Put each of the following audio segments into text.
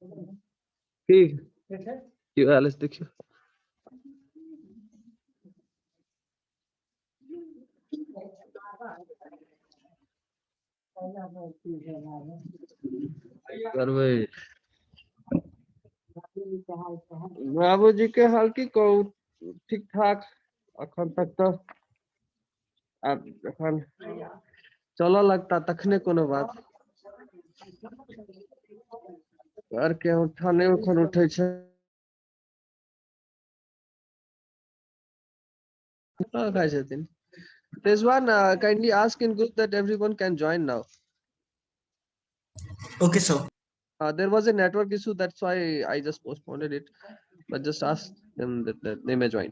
ठीक क्यों हाल देखियो करबै बाबूजी के हाल की कहू ठीक ठाक अखन तक तो आब जखन चलऽ लगता तखने कोनो बात घर के उठा नहीं उठन उठे छै खाइ छथिन Rizwan, kindly ask in group that everyone can join now. Okay, sir. There was a network issue, that's why I just postponed it. But just ask them that they may join.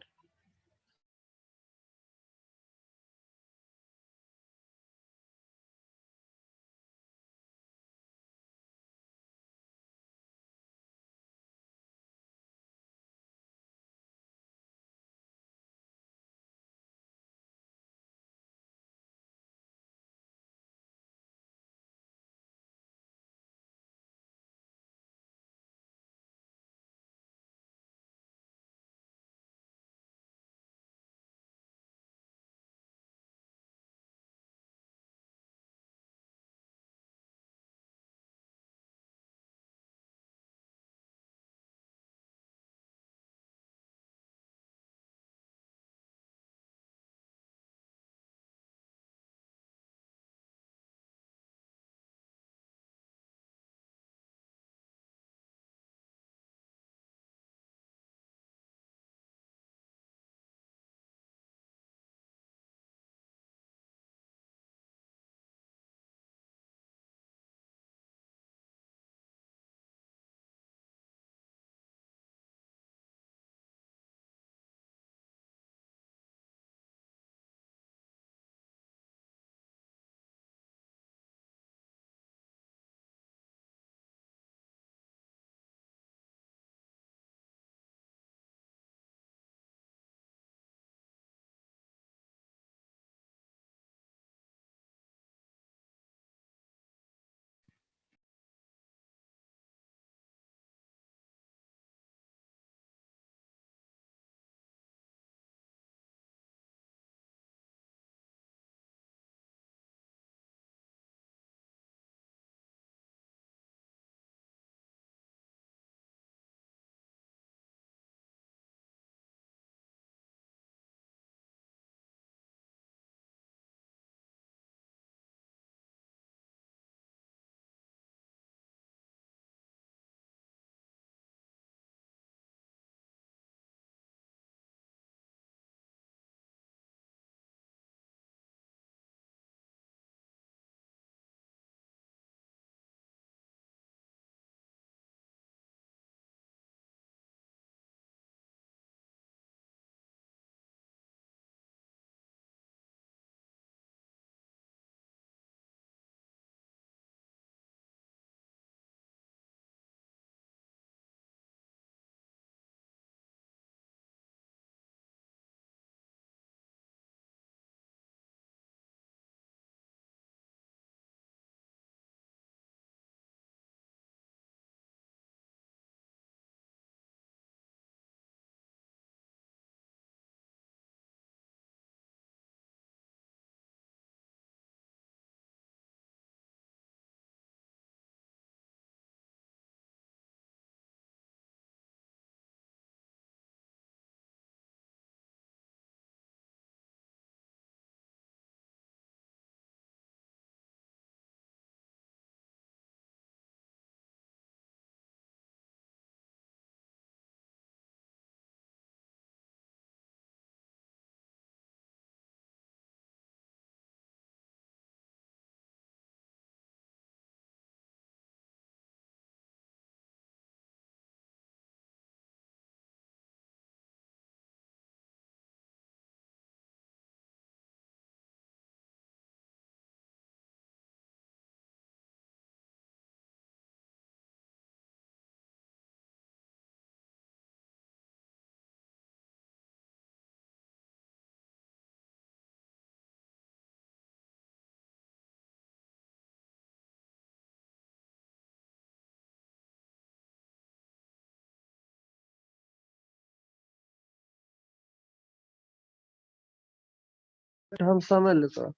हम समझ लेते हैं.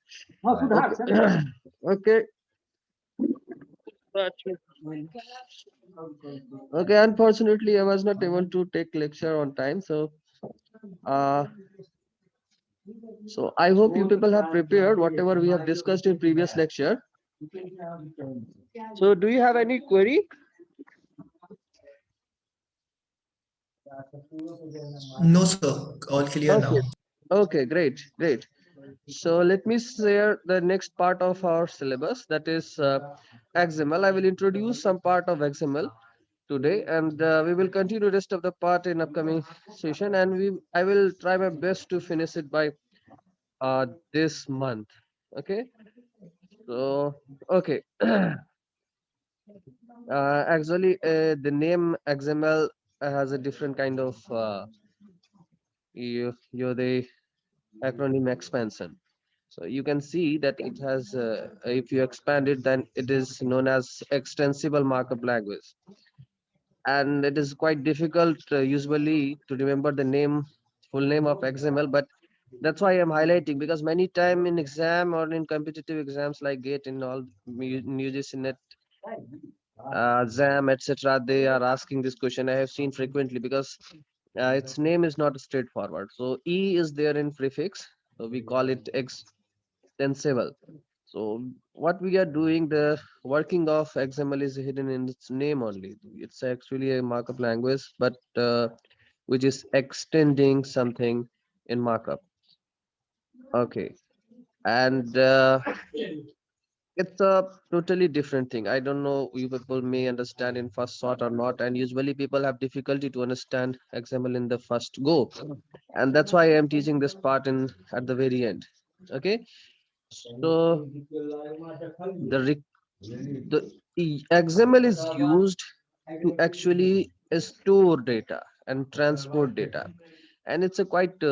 Okay. Okay, unfortunately, I was not able to take lecture on time, uh, so I hope you people have prepared whatever we have discussed in previous lecture. So, do you have any query? No, sir. All clear now. Okay. Okay, great, great. So let me share the next part of our syllabus, that is XML. I will introduce some part of XML today, and we will continue rest of the part in upcoming session, and I will try my best to finish it by this month. Okay. So okay. Actually, the name XML has a different kind of the acronym expansion. So you can see that it has, if you expand it, then it is known as extensible markup language. And it is quite difficult usually to remember the full name of XML, but that's why I'm highlighting, because many time in exam or in competitive exams like GATE and all, UGC NET, exam, etc., they are asking this question. I have seen frequently because its name is not straightforward. So E is there in prefix, so we call it extensible. So what we are doing, the working of XML is hidden in its name only. It's actually a markup language, but which is extending something in markup. Okay, and it's a totally different thing. I don't know you people may understand in first shot or not, and usually people have difficulty to understand XML in the first go, and that's why I'm teaching this part in at the very end. Okay, so the XML is used to actually store data and transport data, and it's a quite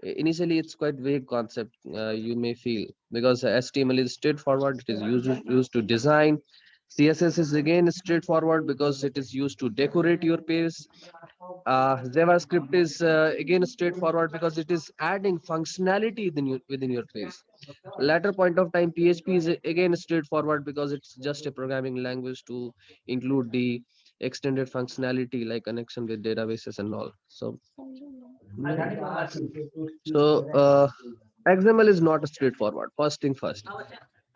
initially it's quite vague concept, you may feel, because HTML is straightforward. It is used to design. CSS is again straightforward because it is used to decorate your page. JavaScript is again straightforward because it is adding functionality within your page. Latter point of time, PHP is again straightforward because it's just a programming language to include the extended functionality like connection with databases and all. So XML is not straightforward, first thing first,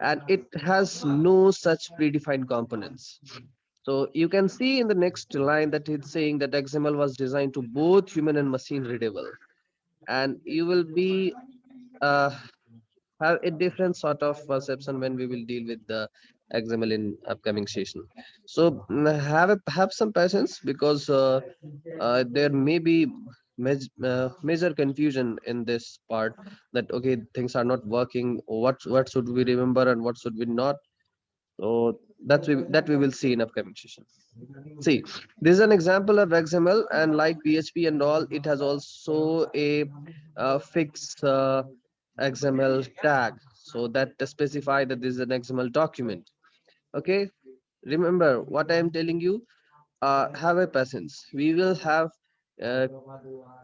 and it has no such predefined components. So you can see in the next line that it's saying that XML was designed to both human and machine readable, and you will be uh, have a different sort of perception when we will deal with the XML in upcoming session. So have some patience, because there may be major confusion in this part, that okay, things are not working. What should we remember and what should we not? So that we will see in upcoming session. See, this is an example of XML, and like PHP and all, it has also a, fixed XML tag, so that specify that this is an XML document. Okay, remember what I am telling you. Have a patience. We will have a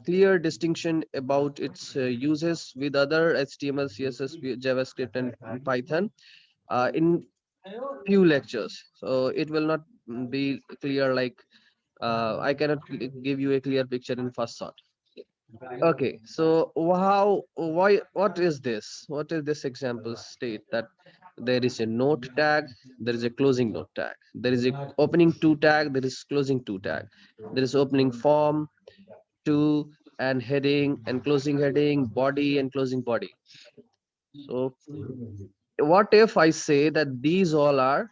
clear distinction about its uses with other HTML, CSS, JavaScript, and Python in few lectures. So it will not be clear like I cannot give you a clear picture in first shot. Okay, so what is this? What is this example state that there is a note tag, there is a closing note tag, there is a opening two tag, there is closing two tag, there is opening form two, and heading and closing heading, body and closing body. So what if I say that these all are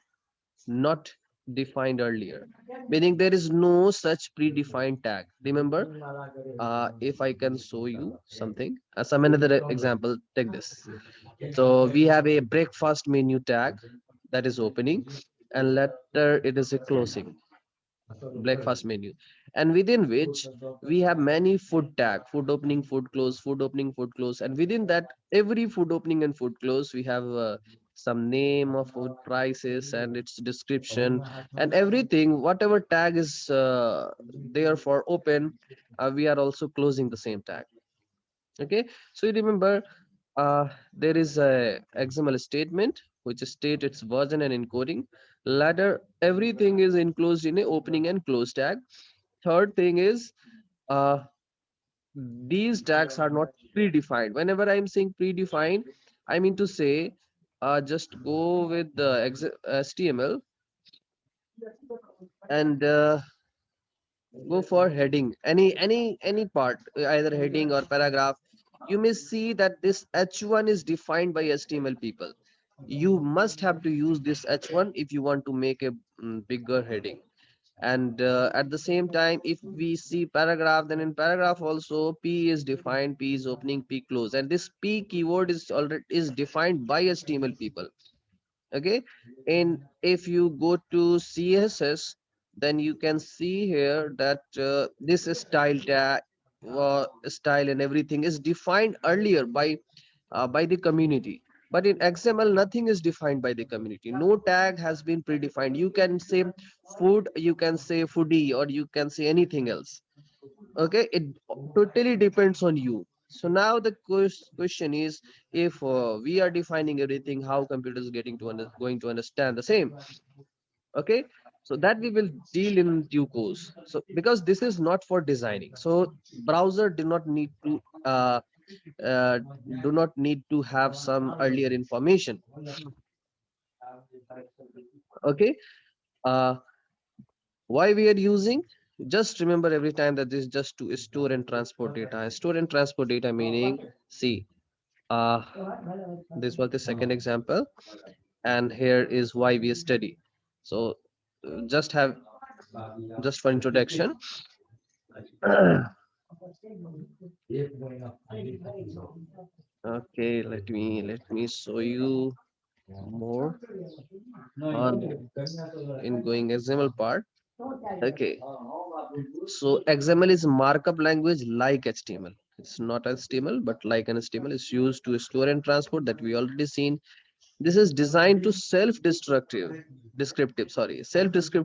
not defined earlier, meaning there is no such predefined tag? Remember, if I can show you something, some another example, take this. So we have a breakfast menu tag that is opening, and later it is a closing breakfast menu, and within which we have many food tag: food opening, food close, food opening, food close, and within that every food opening and food close we have some name of food prices and its description, and everything whatever tag is there for open, we are also closing the same tag. Okay, so you remember, there is a XML statement which state its version and encoding. Latter, everything is enclosed in a opening and close tag. Third thing is uh, these tags are not predefined. Whenever I'm saying predefined, I mean to say just go with the HTML and go for heading, any part, either heading or paragraph. You may see that this h1 is defined by HTML people. You must have to use this h1 if you want to make a bigger heading. And at the same time, if we see paragraph, then in paragraph also p is defined, p is opening, p close, and this p keyword is already is defined by HTML people. Okay, and if you go to CSS, then you can see here that this style tag, style and everything is defined earlier by the community. But in XML, nothing is defined by the community. No tag has been predefined. You can say food, you can say foodie, or you can say anything else. Okay, it totally depends on you. So now the question is, if we are defining everything, how computers getting to going to understand the same? Okay, so that we will deal in due course. So because this is not for designing, so browser uh, uh, do not need to have some earlier information. Okay, uh, why we are using, just remember every time that this is just to store and transport data. Store and transport data meaning, see, uh this was the second example, and here is why we study. So just have, just for introduction. Okay, let me show you more on in going XML part. Okay, so XML is markup language like HTML. It's not HTML, but like an HTML is used to store and transport, that we already seen. This is designed to self-descriptive,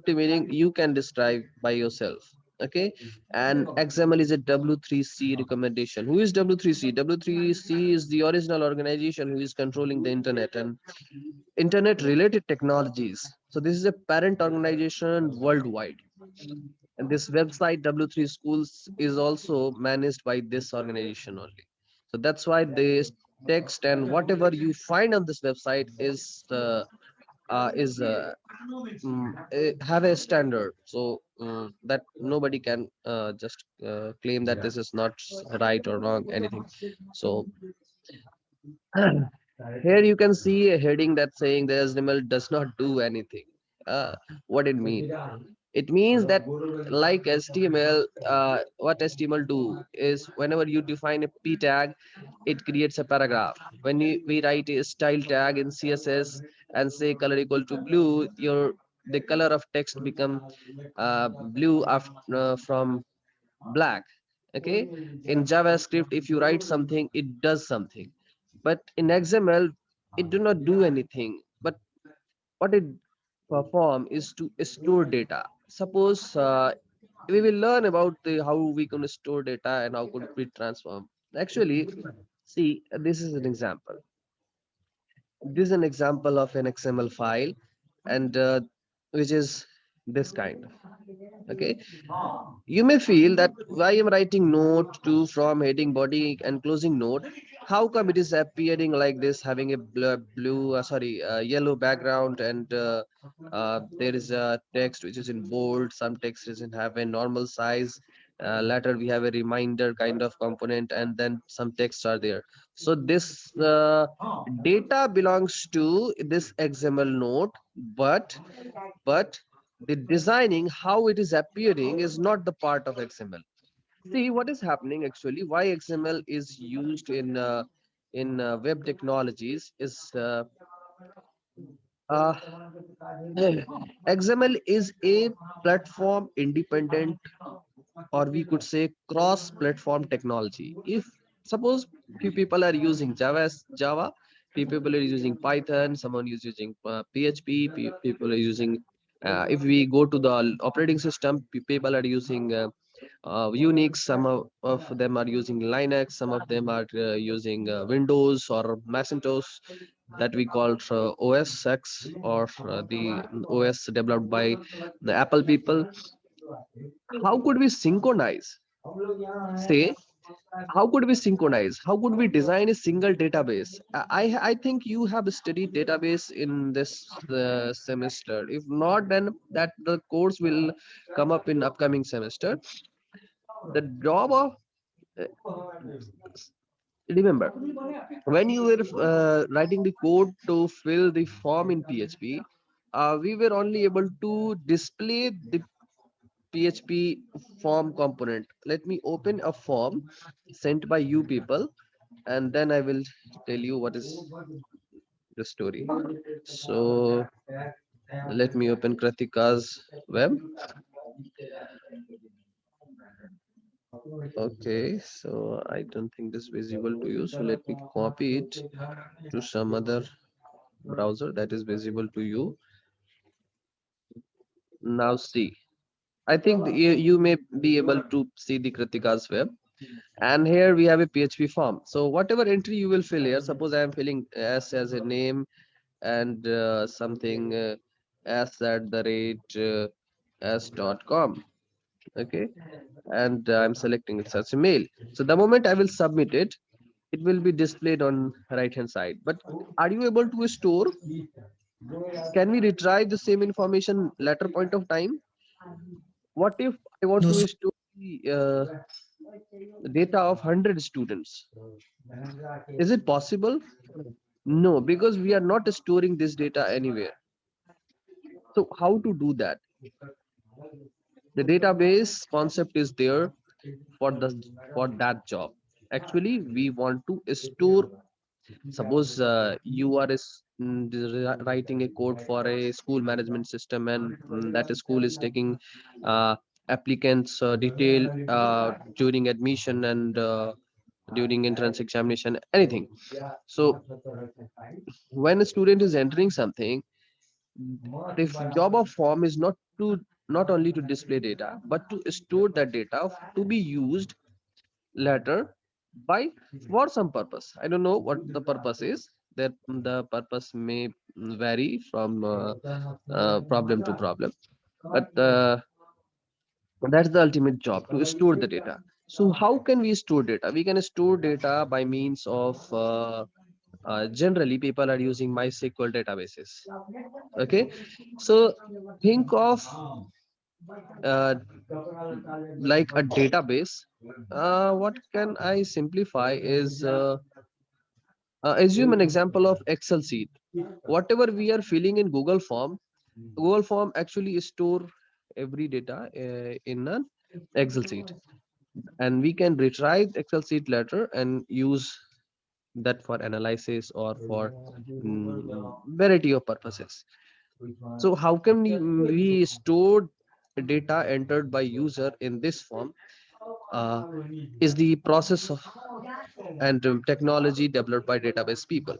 meaning you can describe by yourself. Okay, and XML is a W3C recommendation. Who is W3C? W3C is the original organization who is controlling the internet and internet related technologies. So this is a parent organization worldwide, and this website W3 Schools is also managed by this organization only. So that's why this text and whatever you find on this website is have a standard, so that nobody can just claim that this is not right or wrong anything. So here you can see a heading that saying the HTML does not do anything. What it mean? It means that like HTML, what HTML do is whenever you define a p tag, it creates a paragraph. When we write a style tag in CSS and say color equal to blue, your the color of text become blue after, from black. Okay, in JavaScript, if you write something, it does something, but in XML, it do not do anything. But what it perform is to store data. Suppose we will learn about how we can store data and how could we transform. Actually, see, this is an example. This is an example of an XML file, and which is this kind. Okay, you may feel that why I'm writing note to from heading body and closing note. How come it is appearing like this, having a yellow background, and there is a text which is in bold. Some text doesn't have a normal size. Later we have a reminder kind of component, and then some texts are there. So this data belongs to this XML node, but the designing how it is appearing is not the part of XML. See what is happening actually. Why XML is used in web technologies is uh, XML is a platform independent, or we could say cross platform technology. If suppose few people are using Java, few people are using Python, someone is using PHP, people are using if we go to the operating system, people are using Unix. Some of them are using Linux. Some of them are using Windows or Macintosh, that we call OS X, or the OS developed by the Apple people. How could we synchronize? Say, how could we synchronize? How could we design a single database? I think you have studied database in this semester. If not, then that the course will come up in upcoming semester. The job of uh, remember, when you were writing the code to fill the form in PHP, we were only able to display the PHP form component. Let me open a form sent by you people, and then I will tell you what is the story. So let me open Kratika's web. Okay, so I don't think this is visible to you. So let me copy it to some other browser that is visible to you. Now see, I think you may be able to see the Kritika's web. And here we have a PHP form. So whatever entry you will fill here, suppose I am filling S as a name, and something s at the rate s.com. Okay, and I'm selecting it as a mail. So the moment I will submit it, it will be displayed on right hand side. But are you able to store? Can we retrieve the same information later point of time? What if I want No, to sir. store the data of 100 students? Is it possible? No, because we are not storing this data anywhere. So how to do that? The database concept is there for the for that job. Actually, we want to store. Suppose you are writing a code for a school management system, and that school is taking uh, applicants detail during admission and during entrance examination, anything. So when a student is entering something, the job of form is not only to display data, but to store that data to be used later by for some purpose. I don't know what the purpose is. That the purpose may vary from problem to problem, but that's the ultimate job, to store the data. So how can we store data? We can store data by means of generally people are using MySQL databases. Okay, so think of uh, like a database. What can I simplify is assume an example of Excel sheet. Whatever we are filling in Google Form actually store every data in an Excel sheet, and we can retrieve Excel sheet later and use that for analysis or for variety of purposes. So how can we store data entered by user in this form? uh, is the process of and technology developed by database people.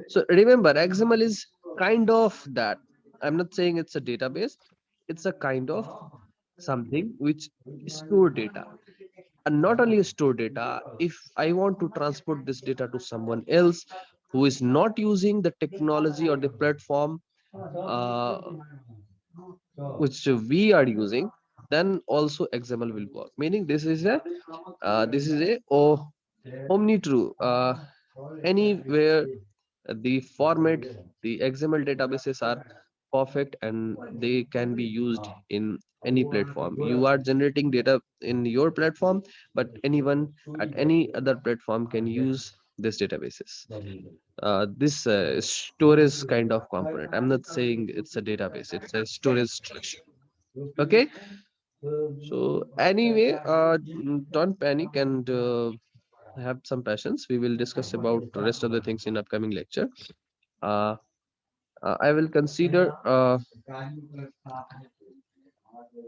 So remember, XML is kind of that. I'm not saying it's a database. It's a kind of something which store data, and not only store data. If I want to transport this data to someone else who is not using the technology or the platform uh, which we are using, then also XML will work. Meaning this is a omni true. Anywhere the format, the XML databases are perfect, and they can be used in any platform. You are generating data in your platform, but anyone at any other platform can use these databases. This storage kind of component. I'm not saying it's a database, it's a storage structure. Okay. So anyway, don't panic and have some patience. We will discuss about the rest of the things in upcoming lecture. Uh, I will consider.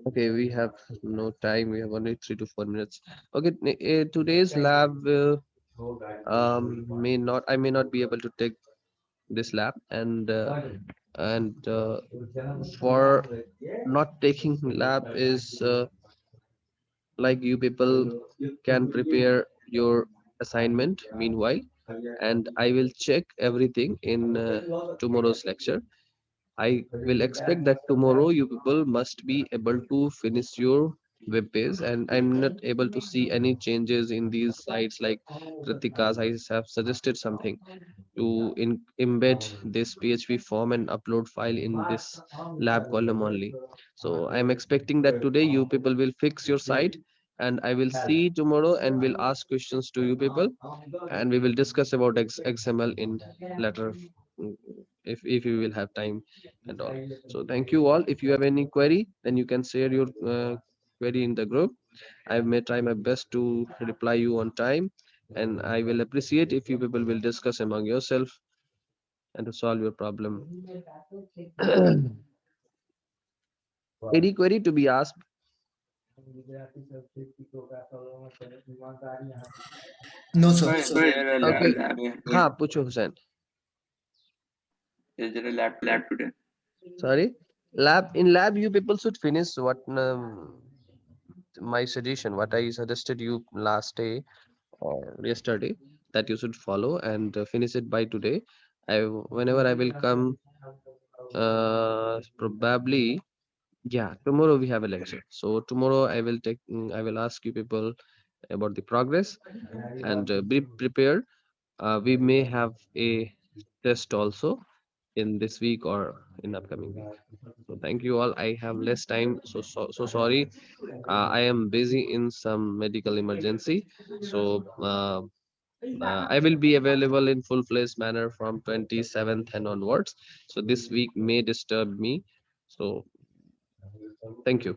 Okay, we have no time. We have only 3 to 4 minutes. Okay, today's lab may not. I may not be able to take this lab, and for not taking lab is like you people can prepare your assignment meanwhile, and I will check everything in tomorrow's lecture. I will expect that tomorrow you people must be able to finish your web page, and I'm not able to see any changes in these sites. Like Kritika's, I have suggested something to embed this PHP form and upload file in this lab column only. So I'm expecting that today you people will fix your site, and I will see tomorrow and will ask questions to you people, and we will discuss about XML in later, mm, if you will have time and all. So thank you all. If you have any query, then you can share your query in the group. I may try my best to reply you on time, and I will appreciate if you people will discuss among yourself and to solve your problem. Any query to be asked? No, sir. Sir, is there a lab Okay. going? Ha, Pucho Hussain. Is there a lab today? Sorry. Lab you people should finish what my suggestion, what I suggested you last day or yesterday, that you should follow and finish it by today. Whenever I will come, probably, yeah, tomorrow we have a lecture. So tomorrow I will ask you people about the progress, and be prepared. We may have a test also in this week or in upcoming week. So thank you all. I have less time, so sorry. I am busy in some medical emergency, so I will be available in full-fledged manner from 27th and onwards. So this week may disturb me. So thank you.